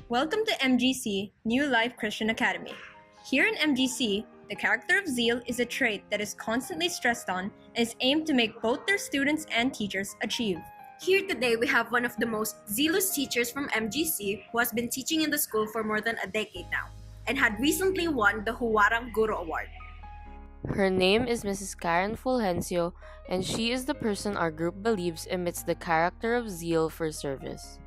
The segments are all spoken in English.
Welcome to MGC, New Life Christian Academy. Here in MGC, the character of Zeal is a trait that is constantly stressed on and is aimed to make both their students and teachers achieve. Here today, we have one of the most zealous teachers from MGC who has been teaching in the school for more than a decade now and had recently won the Huwarang Guru Award. Her name is Mrs. Karen Fulgencio, and she is the person our group believes emits the character of zeal for service.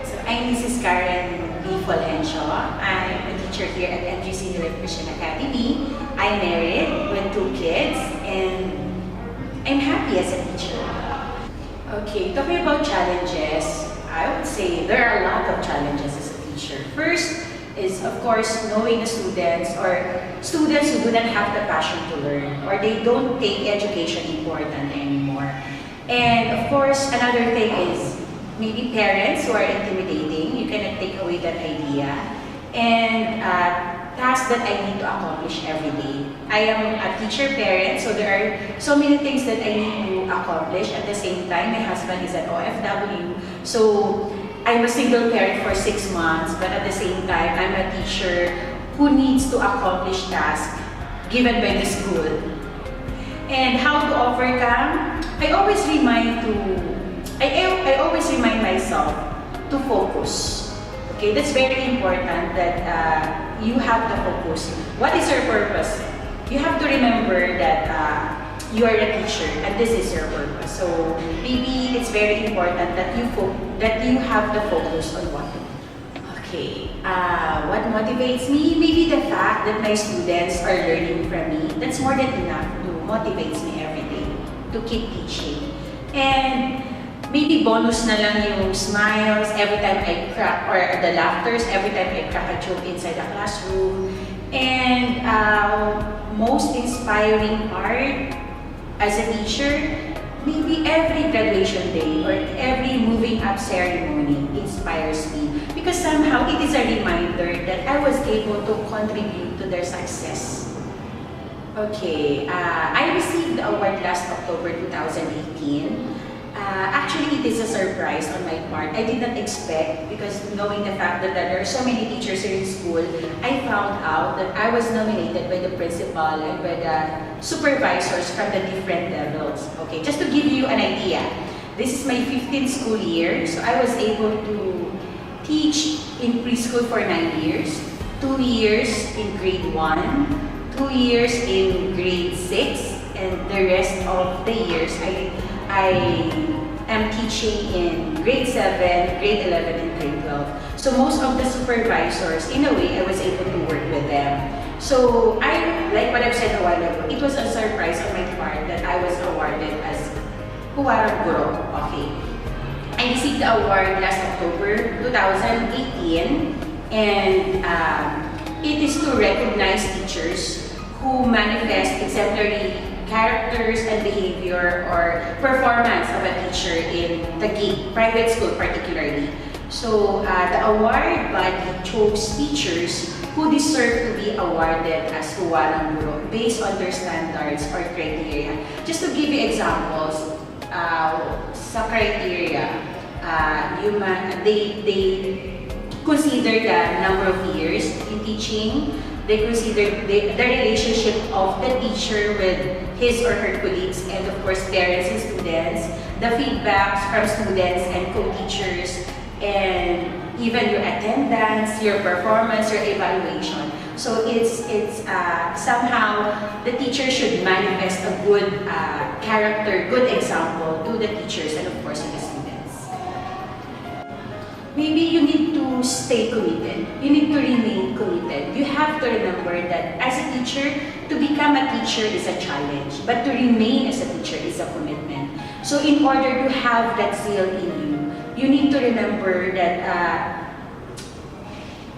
So I'm Mrs. Karen B. Fulgencio. I'm a teacher here at MGC New Life Christian Academy. I'm married with 2 kids and I'm happy as a teacher. Okay, talking about challenges, I would say there are a lot of challenges as a teacher. First is, of course, knowing the students or students who do not have the passion to learn or they don't take education important anymore. And of course, another thing is maybe parents who are intimidating. You cannot take away that idea. And tasks that I need to accomplish every day. I am a teacher parent, so there are so many things that I need to accomplish. At the same time, my husband is an OFW, so I'm a single parent for 6 months, but at the same time, I'm a teacher who needs to accomplish tasks given by the school. And how to overcome? I always remind myself to focus. Okay, that's very important that you have to focus. What is your purpose? You have to remember that you are a teacher and this is your purpose. So maybe it's very important that you have the focus on what to do. Okay, what motivates me? Maybe the fact that my students are learning from me. That's more than enough to motivate me every day to keep teaching. And maybe bonus na lang yung smiles every time I crack, or the laughters every time I crack a joke inside the classroom. And most inspiring part as a teacher, maybe every graduation day or every moving up ceremony inspires me because somehow it is a reminder that I was able to contribute to their success. Okay, I received the award last October 2018. Actually, it is a surprise on my part. I did not expect because knowing the fact that there are so many teachers here in school, I found out that I was nominated by the principal and by the supervisors from the different levels. Okay, just to give you an idea, this is my 15th school year, so I was able to teach in preschool for 9 years, 2 years in grade 1, 2 years in grade 6, and the rest of the years I am teaching in grade 7, grade 11, and grade 12. So most of the supervisors, in a way, I was able to work with them. So like what I've said a while ago, it was a surprise on my part that I was awarded as Huwarang Guru. Okay. I received the award last October 2018, and it is to recognize teachers who manifest exemplary characters and behavior or performance of a teacher in the private school particularly. So the award body chose teachers who deserve to be awarded as Huwarang Guru based on their standards or criteria. Just to give you examples, sa criteria, they consider the number of years in teaching. They consider the relationship of the teacher with his or her colleagues and of course parents and students, the feedbacks from students and co-teachers, and even your attendance, your performance, your evaluation. So it's somehow the teacher should manifest a good character, good example to the teachers and of course to the students. Maybe you need to stay committed. You need to remain committed. You have to remember that as a teacher, to become a teacher is a challenge, but to remain as a teacher is a commitment. So in order to have that zeal in you, you need to remember that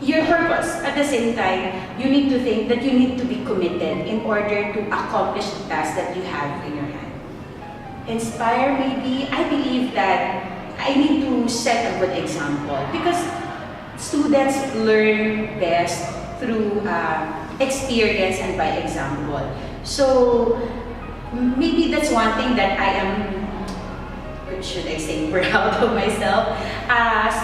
your purpose. At the same time, you need to think that you need to be committed in order to accomplish the task that you have in your hand. Inspire maybe, I believe that I need to set a good example because students learn best through experience and by example. So maybe that's one thing that I am should I say, proud of myself.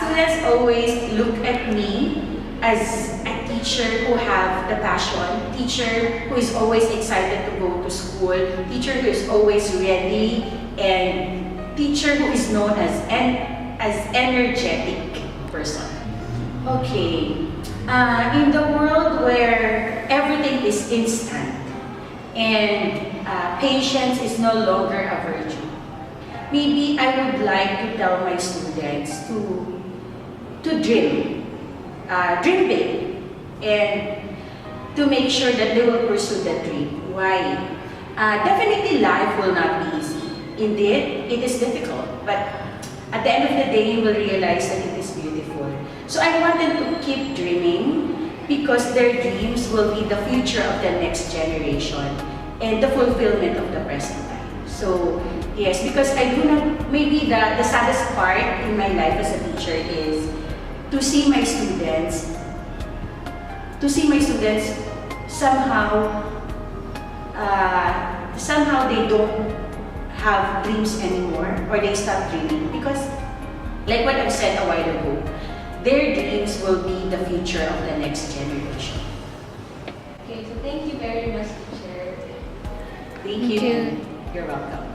Students always look at me as a teacher who have the passion, teacher who is always excited to go to school, teacher who is always ready, and teacher who is known as energetic person. Okay, in the world where everything is instant and patience is no longer a virtue, maybe I would like to tell my students to dream, dream big, and to make sure that they will pursue the dream. Why? Definitely life will not be easy. Indeed, it is difficult, but at the end of the day, you will realize that it is beautiful. So I want them to keep dreaming because their dreams will be the future of the next generation and the fulfillment of the present time. So yes, because I do not, maybe the saddest part in my life as a teacher is to see my students somehow they don't have dreams anymore, or they stop dreaming, because like what I've said a while ago, their dreams will be the future of the next generation. Okay, so thank you very much, teacher. Thank you. You're welcome.